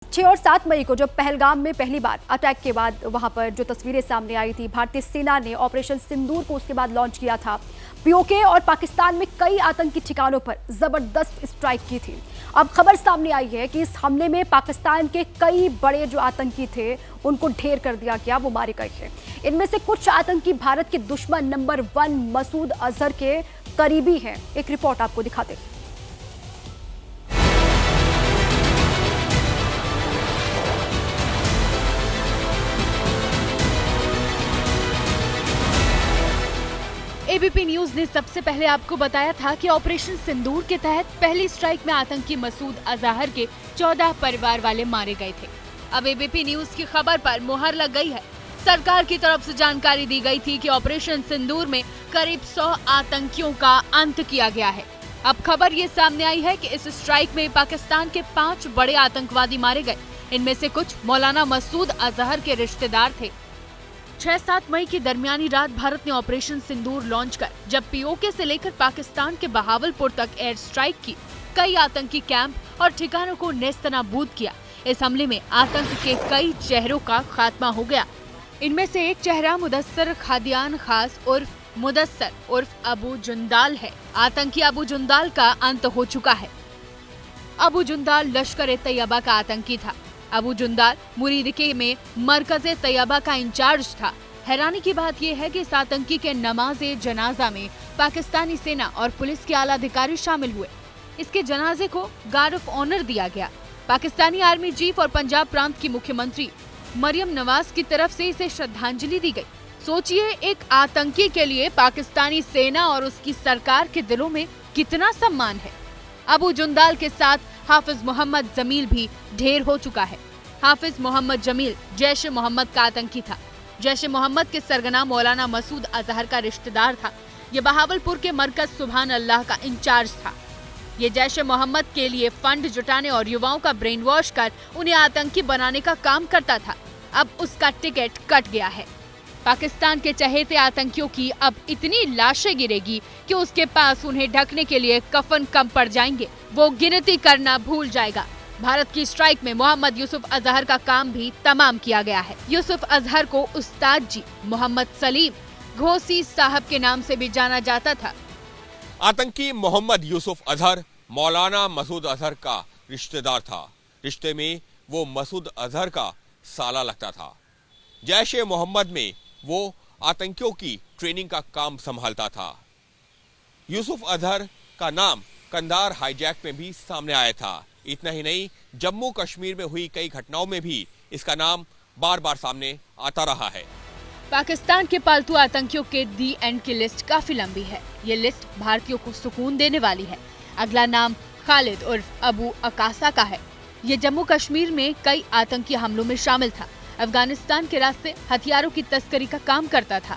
6 और 7 मई को जब पहलगाम में पहली बार अटैक के बाद वहां पर जो तस्वीरें सामने आई थी, भारतीय सेना ने ऑपरेशन सिंदूर को उसके बाद लॉन्च किया था। पीओके और पाकिस्तान में कई आतंकी ठिकानों पर जबरदस्त स्ट्राइक की थी। अब खबर सामने आई है कि इस हमले में पाकिस्तान के कई बड़े जो आतंकी थे उनको ढेर कर दिया गया, वो मारे गए हैं। इनमें से कुछ आतंकी भारत के दुश्मन नंबर 1 मसूद अजहर के करीबी हैं। एक रिपोर्ट आपको दिखाते हैं। एबीपी न्यूज ने सबसे पहले आपको बताया था कि ऑपरेशन सिंदूर के तहत पहली स्ट्राइक में आतंकी मसूद अजहर के 14 परिवार वाले मारे गए थे। अब एबीपी न्यूज की खबर पर मुहर लग गई है। सरकार की तरफ से जानकारी दी गई थी कि ऑपरेशन सिंदूर में करीब 100 आतंकियों का अंत किया गया है। अब खबर ये सामने आई है कि इस स्ट्राइक में पाकिस्तान के 5 बड़े आतंकवादी मारे गए। इनमें से कुछ मौलाना मसूद अजहर के रिश्तेदार थे। 6-7 मई की दरमियानी रात भारत ने ऑपरेशन सिंदूर लॉन्च कर जब पीओके से लेकर पाकिस्तान के बहावलपुर तक एयर स्ट्राइक की, कई आतंकी कैंप और ठिकानों को नेस्तनाबूद किया। इस हमले में आतंक के कई चेहरों का खात्मा हो गया। इनमें से एक चेहरा मुदस्सर खादियान खास उर्फ मुदस्सर उर्फ अबू जुंदाल है। आतंकी अबू जुंदाल का अंत हो चुका है। अबू जुंदाल लश्कर-ए-तैयबा का आतंकी था। अबू जुंदाल मुरीदके में मरकज़-ए-तैयबा का इंचार्ज था। हैरानी की बात यह है कि इस आतंकी के नमाज-ए-जनाजा में पाकिस्तानी सेना और पुलिस के आला अधिकारी शामिल हुए। इसके जनाजे को गार्ड ऑफ ऑनर दिया गया। पाकिस्तानी आर्मी चीफ और पंजाब प्रांत की मुख्यमंत्री मरियम नवाज की तरफ से इसे श्रद्धांजलि दी गई। सोचिए, एक आतंकी के लिए पाकिस्तानी सेना और उसकी सरकार के दिलों में कितना सम्मान है। अबू जुंदाल के साथ हाफिज मोहम्मद जमील भी ढेर हो चुका है। हाफिज मोहम्मद जमील जैश ए मोहम्मद का आतंकी था। जैश ए मोहम्मद के सरगना मौलाना मसूद अजहर का रिश्तेदार था। ये बहावलपुर के मरकज सुभान अल्लाह का इंचार्ज था। ये जैश ए मोहम्मद के लिए फंड जुटाने और युवाओं का ब्रेन वॉश कर उन्हें आतंकी बनाने का काम करता था। अब उसका टिकट कट गया है। पाकिस्तान के चहेते आतंकियों की अब इतनी लाशें गिरेगी कि उसके पास उन्हें ढकने के लिए कफन कम पड़ जाएंगे। वो गिनती करना भूल जाएगा। भारत की स्ट्राइक में मोहम्मद यूसुफ अजहर का काम भी तमाम किया गया है। यूसुफ अजहर को उस्ताद जी मोहम्मद सलीम घोसी साहब के नाम से भी जाना जाता था। आतंकी मोहम्मद यूसुफ अजहर मौलाना मसूद अजहर का रिश्तेदार था। रिश्ते में वो मसूद अजहर का साला लगता था। जैश ए मोहम्मद में वो आतंकियों की ट्रेनिंग का काम संभालता था। यूसुफ अजहर का नाम कंधार हाईजैक में भी सामने आया था। इतना ही नहीं, जम्मू कश्मीर में हुई कई घटनाओं में भी इसका नाम बार बार सामने आता रहा है। पाकिस्तान के पालतू आतंकियों के दी एंड की लिस्ट काफी लंबी है। ये लिस्ट भारतीयों को सुकून देने वाली है। अगला नाम खालिद उर्फ अबू अकासा का है। ये जम्मू कश्मीर में कई आतंकी हमलों में शामिल था। अफगानिस्तान के रास्ते हथियारों की तस्करी का काम करता था।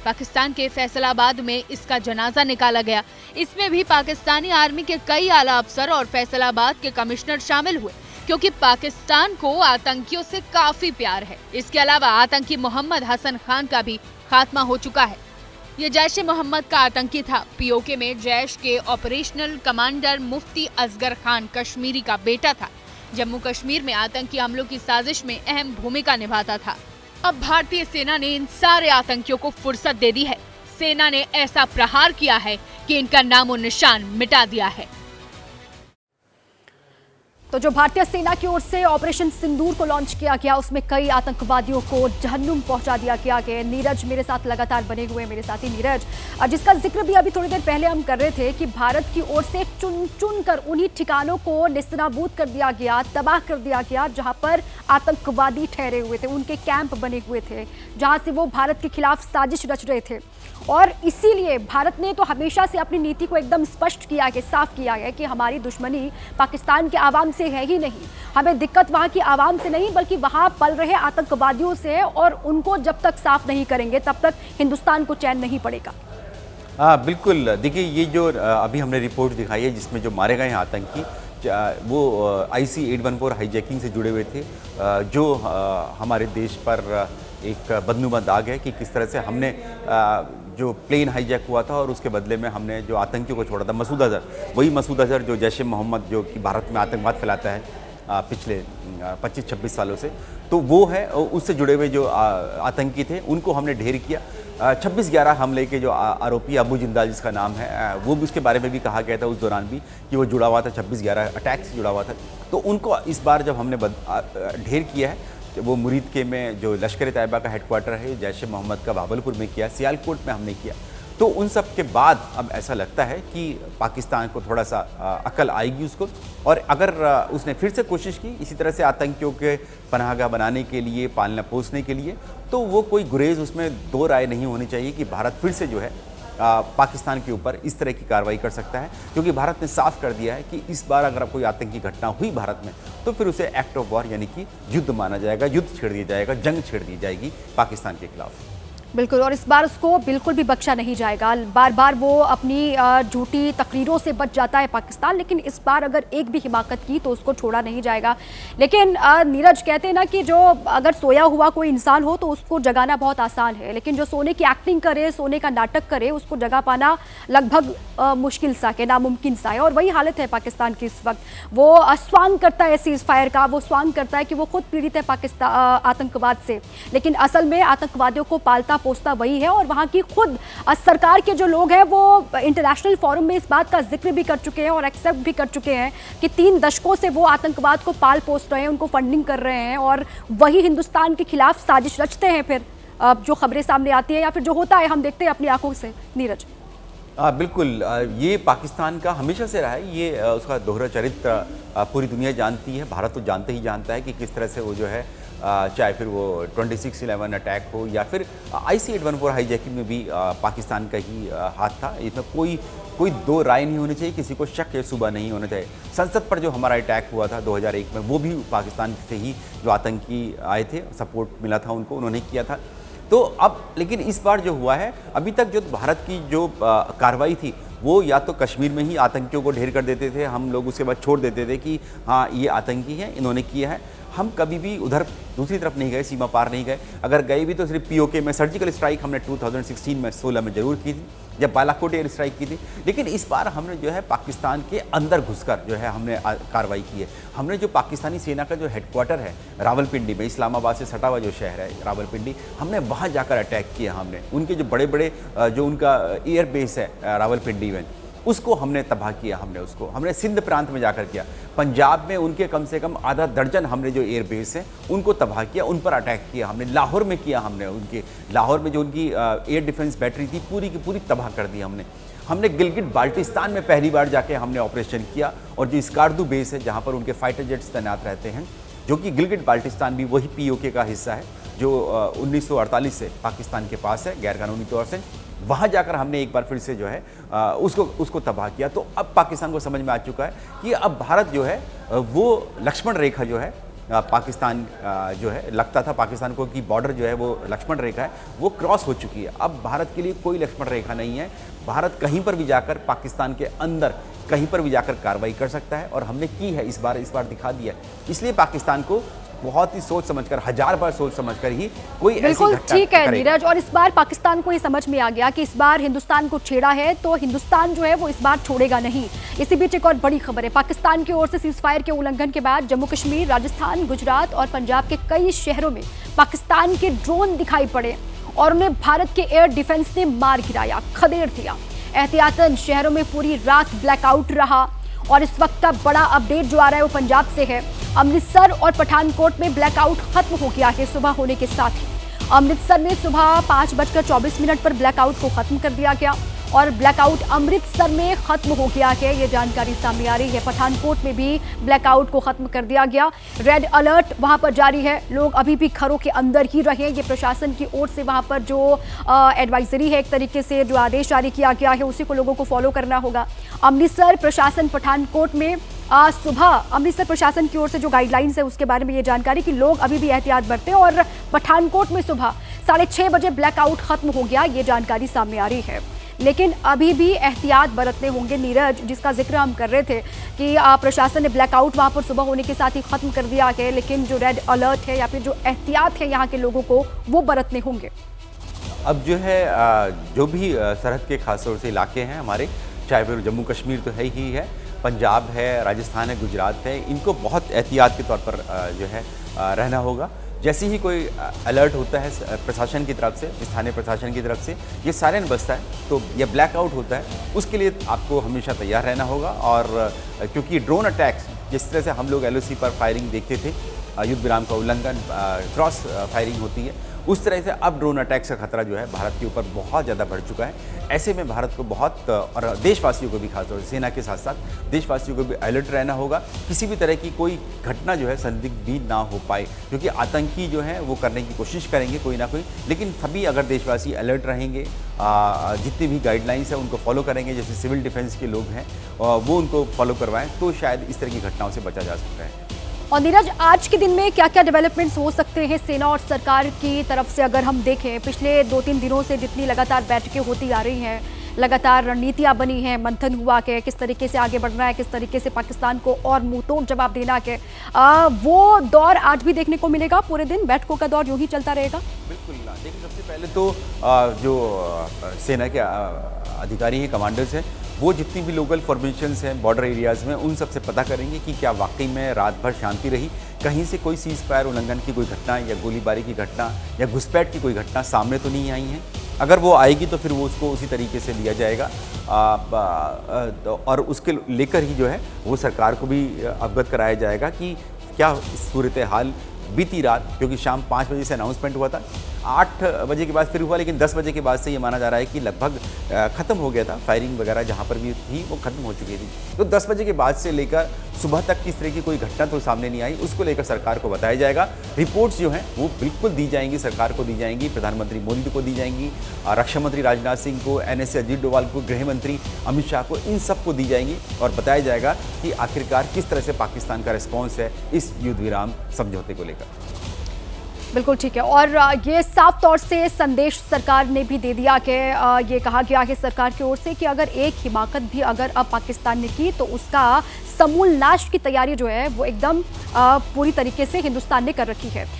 पाकिस्तान के फैसलाबाद में इसका जनाजा निकाला गया। इसमें भी पाकिस्तानी आर्मी के कई आला अफसर और फैसलाबाद के कमिश्नर शामिल हुए, क्योंकि पाकिस्तान को आतंकियों से काफी प्यार है। इसके अलावा आतंकी मोहम्मद हसन खान का भी खात्मा हो चुका है। ये जैश ए मोहम्मद का आतंकी था। पीओके में जैश के ऑपरेशनल कमांडर मुफ्ती असगर खान कश्मीरी का बेटा था। जम्मू कश्मीर में आतंकी हमलों की साजिश में अहम भूमिका निभाता था। अब भारतीय सेना ने इन सारे आतंकियों को फुर्सत दे दी है। सेना ने ऐसा प्रहार किया है कि इनका नामो निशान मिटा दिया है। तो जो भारतीय सेना की ओर से ऑपरेशन सिंदूर को लॉन्च किया गया, उसमें कई आतंकवादियों को जहन्नुम पहुंचा दिया गया। नीरज मेरे साथ लगातार बने हुए हैं, मेरे साथी नीरज, जिसका जिक्र भी अभी थोड़ी देर पहले हम कर रहे थे कि भारत की ओर से चुन चुन कर उन्हीं ठिकानों को नेस्तनाबूद कर दिया गया, तबाह कर दिया गया जहां पर आतंकवादी ठहरे हुए थे, उनके कैंप बने हुए थे, जहां से वो भारत के खिलाफ साजिश रच रहे थे। और इसीलिए भारत ने तो हमेशा से अपनी नीति को एकदम स्पष्ट किया है, साफ किया है कि हमारी दुश्मनी पाकिस्तान के आवाम से है ही नहीं। हमें दिक्कत वहां की आवाम से नहीं, बल्कि वहां पल रहे आतंकवादियों से, और उनको जब तक साफ नहीं करेंगे तब तक हिंदुस्तान को चैन नहीं पड़ेगा। बिल्कुल। देखिए, ये जो अभी हमने रिपोर्ट दिखाई है जिसमें जो मारे गए हैं आतंकी, वो IC 814 हाईजैकिंग से जुड़े हुए थे, जो हमारे देश पर एक बदनुमा दाग है कि किस तरह से हमने जो प्लेन हाईजैक हुआ था और उसके बदले में हमने जो आतंकियों को छोड़ा था, मसूद अजहर, वही मसूद अजहर जो जैश ए मोहम्मद जो कि भारत में आतंकवाद फैलाता है, पिछले 25-26 सालों से, तो वो है उससे जुड़े हुए जो आतंकी थे उनको हमने ढेर किया। 26/11 हमले के जो आरोपी अबू जिंदाल जिसका नाम है, वो भी उसके बारे में भी कहा गया था उस दौरान भी कि वो जुड़ा हुआ था 26/11 अटैक से जुड़ा हुआ था। तो उनको इस बार जब हमने ढेर किया है, वो मुरीद के में जो लश्कर तैयबा का हेडक्वार्टर है, जैश ए मोहम्मद का भावलपुर में किया, सियालकोट में हमने किया, तो उन सब के बाद अब ऐसा लगता है कि पाकिस्तान को थोड़ा सा अकल आएगी उसको, और अगर उसने फिर से कोशिश की इसी तरह से आतंकियों के पनाहगाह बनाने के लिए, पालना पोसने के लिए, तो वो कोई गुरेज उसमें दो राय नहीं होनी चाहिए कि भारत फिर से जो है पाकिस्तान के ऊपर इस तरह की कार्रवाई कर सकता है, क्योंकि भारत ने साफ कर दिया है कि इस बार अगर कोई आतंकी घटना हुई भारत में तो फिर उसे एक्ट ऑफ वॉर यानी कि युद्ध माना जाएगा, युद्ध छेड़ दिया जाएगा, जंग छेड़ दी जाएगी पाकिस्तान के खिलाफ। बिल्कुल, और इस बार उसको बिल्कुल भी बख्शा नहीं जाएगा। बार बार वो अपनी झूठी तकरीरों से बच जाता है पाकिस्तान, लेकिन इस बार अगर एक भी हिमाकत की तो उसको छोड़ा नहीं जाएगा। लेकिन नीरज, कहते हैं ना कि जो अगर सोया हुआ कोई इंसान हो तो उसको जगाना बहुत आसान है, लेकिन जो सोने की एक्टिंग करे, सोने का नाटक करे, उसको जगा पाना लगभग मुश्किल सा के नामुमकिन सा है। और वही हालत है पाकिस्तान की इस वक्त। वो स्वांग करता है सीज फायर का, वो स्वांग करता है कि वो खुद पीड़ित है पाकिस्तान आतंकवाद से, लेकिन असल में आतंकवादियों को पालता पोसता वही है। और वहाँ की खुद सरकार के जो लोग हैं वो इंटरनेशनल फोरम में इस बात का जिक्र भी कर चुके हैं और एक्सेप्ट भी कर चुके हैं कि 3 दशकों से वो आतंकवाद को पाल पोस रहे हैं, उनको फंडिंग कर रहे हैं, और वही हिंदुस्तान के खिलाफ साजिश रचते हैं। फिर जो खबरें सामने आती है या फिर जो होता है हम देखते हैं अपनी आंखों से। नीरज, बिल्कुल, ये पाकिस्तान का हमेशा से रहा है, ये उसका दोहरा चरित्र पूरी दुनिया जानती है, भारत तो जानते ही जानता है कि किस तरह से वो जो है, चाहे फिर वो 26/11 अटैक हो या फिर IC-814 हाईजैकिंग में भी पाकिस्तान का ही हाथ था। इसमें कोई दो राय नहीं होनी चाहिए, किसी को शक या शुबा नहीं होना चाहिए। संसद पर जो हमारा अटैक हुआ था 2001 में, वो भी पाकिस्तान से ही जो आतंकी आए थे, सपोर्ट मिला था उनको, उन्होंने किया था। तो अब लेकिन इस बार जो हुआ है, अभी तक जो भारत की जो कार्रवाई थी वो या तो कश्मीर में ही आतंकियों को ढेर कर देते थे हम लोग, उसके बाद छोड़ देते थे कि हाँ ये आतंकी हैं, इन्होंने किया है। हम कभी भी उधर दूसरी तरफ नहीं गए, सीमा पार नहीं गए। अगर गए भी तो सिर्फ POK में सर्जिकल स्ट्राइक हमने 2016 में 16 में जरूर की थी, जब बालाकोट एयर स्ट्राइक की थी। लेकिन इस बार हमने जो है पाकिस्तान के अंदर घुसकर जो है हमने कार्रवाई की है। हमने जो पाकिस्तानी सेना का जो हेडक्वार्टर है रावलपिंडी में, इस्लामाबाद से सटा हुआ जो शहर है रावलपिंडी, हमने वहाँ जाकर अटैक किया। हमने उनके जो बड़े बड़े जो उनका एयर बेस है रावलपिंडी में, उसको हमने तबाह किया। हमने सिंध प्रांत में जाकर किया। पंजाब में उनके कम से कम आधा दर्जन हमने जो एयर बेस है उनको तबाह किया, उन पर अटैक किया। हमने लाहौर में किया, हमने लाहौर में जो उनकी एयर डिफेंस बैटरी थी पूरी की पूरी तबाह कर दी हमने गिलगिट बाल्टिस्तान में पहली बार जाके हमने ऑपरेशन किया, और जो स्कार्दू बेस है जहाँ पर उनके फाइटर जेट्स तैनात रहते हैं, जो कि गिलगिट बाल्टिस्तान भी वही POK का हिस्सा है जो 1948 से पाकिस्तान के पास है गैर कानूनी तौर से। वहाँ जाकर हमने एक बार फिर से जो है उसको तबाह किया। तो अब पाकिस्तान को समझ में आ चुका है कि अब भारत जो है वो लक्ष्मण रेखा जो है पाकिस्तान जो है, लगता था पाकिस्तान को कि बॉर्डर जो है वो लक्ष्मण रेखा है, वो क्रॉस हो चुकी है। अब भारत के लिए कोई लक्ष्मण रेखा नहीं है। भारत कहीं पर भी जाकर, पाकिस्तान के अंदर कहीं पर भी जाकर कार्रवाई कर सकता है, और हमने की है इस बार दिखा दिया है। इसलिए पाकिस्तान को बहुत ही सोच समझकर, 1000 बार सोच समझकर ही कोई ऐसी बिल्कुल घटना ठीक है करेगा। नीरज, और इस बार पाकिस्तान को ये समझ में आ गया कि इस बार हिंदुस्तान को छेड़ा है तो हिंदुस्तान जो है वो इस बार छोड़ेगा नहीं। इसी बीच एक और बड़ी खबर है, पाकिस्तान की ओर से सीज फायर के उल्लंघन के बाद जम्मू कश्मीर, राजस्थान, गुजरात और पंजाब के कई शहरों में पाकिस्तान के ड्रोन दिखाई पड़े और उन्हें भारत के एयर डिफेंस ने मार गिराया, खदेड़ दिया। एहतियातन शहरों में पूरी रात ब्लैकआउट रहा। और इस वक्त का बड़ा अपडेट जो आ रहा है वो पंजाब से है। अमृतसर और पठानकोट में ब्लैकआउट खत्म हो गया है सुबह होने के साथ ही। अमृतसर में सुबह 5:24 पर ब्लैकआउट को खत्म कर दिया गया और ब्लैकआउट अमृतसर में खत्म हो गया है, ये जानकारी सामने आ रही है। पठानकोट में भी ब्लैकआउट को खत्म कर दिया गया। रेड अलर्ट वहां पर जारी है, लोग अभी भी घरों के अंदर ही रहें, ये प्रशासन की ओर से वहां पर जो एडवाइजरी है, एक तरीके से जो आदेश जारी किया गया है उसी को लोगों को फॉलो करना होगा। अमृतसर प्रशासन, पठानकोट में सुबह अमृतसर प्रशासन की ओर से जो गाइडलाइंस है उसके बारे में ये जानकारी कि लोग अभी भी एहतियात बरतें, और पठानकोट में सुबह 6:30 बजे ब्लैकआउट खत्म हो गया, ये जानकारी सामने आ रही है। लेकिन अभी भी एहतियात बरतने होंगे नीरज, जिसका जिक्र हम कर रहे थे कि प्रशासन ने ब्लैकआउट वहाँ पर सुबह होने के साथ ही खत्म कर दिया है, लेकिन जो रेड अलर्ट है या फिर जो एहतियात है यहाँ के लोगों को वो बरतने होंगे। अब जो है जो भी सरहद के खास तौर से इलाके हैं हमारे, चाहे फिर जम्मू कश्मीर तो है ही है, पंजाब है, राजस्थान है, गुजरात है, इनको बहुत एहतियात के तौर पर जो है रहना होगा। जैसे ही कोई अलर्ट होता है प्रशासन की तरफ से, स्थानीय प्रशासन की तरफ से, ये सायरन बजता है तो ये ब्लैकआउट होता है, उसके लिए आपको हमेशा तैयार रहना होगा। और क्योंकि ड्रोन अटैक्स जिस तरह से हम लोग LOC पर फायरिंग देखते थे, युद्ध विराम का उल्लंघन, क्रॉस फायरिंग होती है, उस तरह से अब ड्रोन अटैक्स का खतरा जो है भारत के ऊपर बहुत ज़्यादा बढ़ चुका है। ऐसे में भारत को बहुत, और देशवासियों को भी, खासतौर से सेना के साथ साथ देशवासियों को भी अलर्ट रहना होगा। किसी भी तरह की कोई घटना जो है संदिग्ध भी ना हो पाए, क्योंकि आतंकी जो है वो करने की कोशिश करेंगे कोई ना कोई, लेकिन सभी अगर देशवासी अलर्ट रहेंगे, जितनी भी गाइडलाइंस है उनको फॉलो करेंगे, जैसे सिविल डिफेंस के लोग हैं वो उनको फॉलो करवाएं, तो शायद इस तरह की घटनाओं से बचा जा सकता है। और नीरज, आज के दिन में क्या क्या डेवलपमेंट्स हो सकते हैं सेना और सरकार की तरफ से? अगर हम देखें पिछले 2-3 दिनों से जितनी लगातार बैठकें होती आ रही हैं, लगातार रणनीतियां बनी हैं, मंथन हुआ के किस तरीके से आगे बढ़ना है, किस तरीके से पाकिस्तान को और मुंहतोड़ जवाब देना के, वो दौर आज भी देखने को मिलेगा? पूरे दिन बैठकों का दौर यूं ही चलता रहेगा? बिल्कुल। देखिए, सबसे पहले तो जो सेना के अधिकारी हैं, कमांडर्स हैं, वो जितनी भी लोकल फॉर्मेशंस हैं बॉर्डर एरियाज़ में, उन सब से पता करेंगे कि क्या वाकई में रात भर शांति रही, कहीं से कोई सीज़ फायर उल्लंघन की कोई घटना या गोलीबारी की घटना या घुसपैठ की कोई घटना सामने तो नहीं आई है। अगर वो आएगी तो फिर वो उसको उसी तरीके से लिया जाएगा, और उसके लेकर ही जो है वो सरकार को भी अवगत कराया जाएगा कि क्या सूरत हाल बीती रात, क्योंकि शाम 5 बजे से अनाउंसमेंट हुआ था, 8 बजे के बाद फिर हुआ, लेकिन 10 बजे के बाद से ये माना जा रहा है कि लगभग ख़त्म हो गया था। फायरिंग वगैरह जहाँ पर भी थी वो ख़त्म हो चुकी थी। तो 10 बजे के बाद से लेकर सुबह तक किस तरह की कोई घटना तो सामने नहीं आई, उसको लेकर सरकार को बताया जाएगा। रिपोर्ट्स जो हैं वो बिल्कुल दी जाएंगी, सरकार को दी जाएंगी, प्रधानमंत्री मोदी को दी जाएंगी, रक्षा मंत्री राजनाथ सिंह को, NSA अजीत डोभाल को, गृह मंत्री अमित शाह को, इन सबको दी जाएंगी और बताया जाएगा कि आखिरकार किस तरह से पाकिस्तान का रिस्पॉन्स है इस युद्ध विराम समझौते को लेकर। बिल्कुल ठीक है। और ये साफ तौर से संदेश सरकार ने भी दे दिया कि ये कहा गया है सरकार की ओर से कि अगर एक हिमाकत भी अगर अब पाकिस्तान ने की तो उसका समूल नाश की तैयारी जो है वो एकदम पूरी तरीके से हिंदुस्तान ने कर रखी है।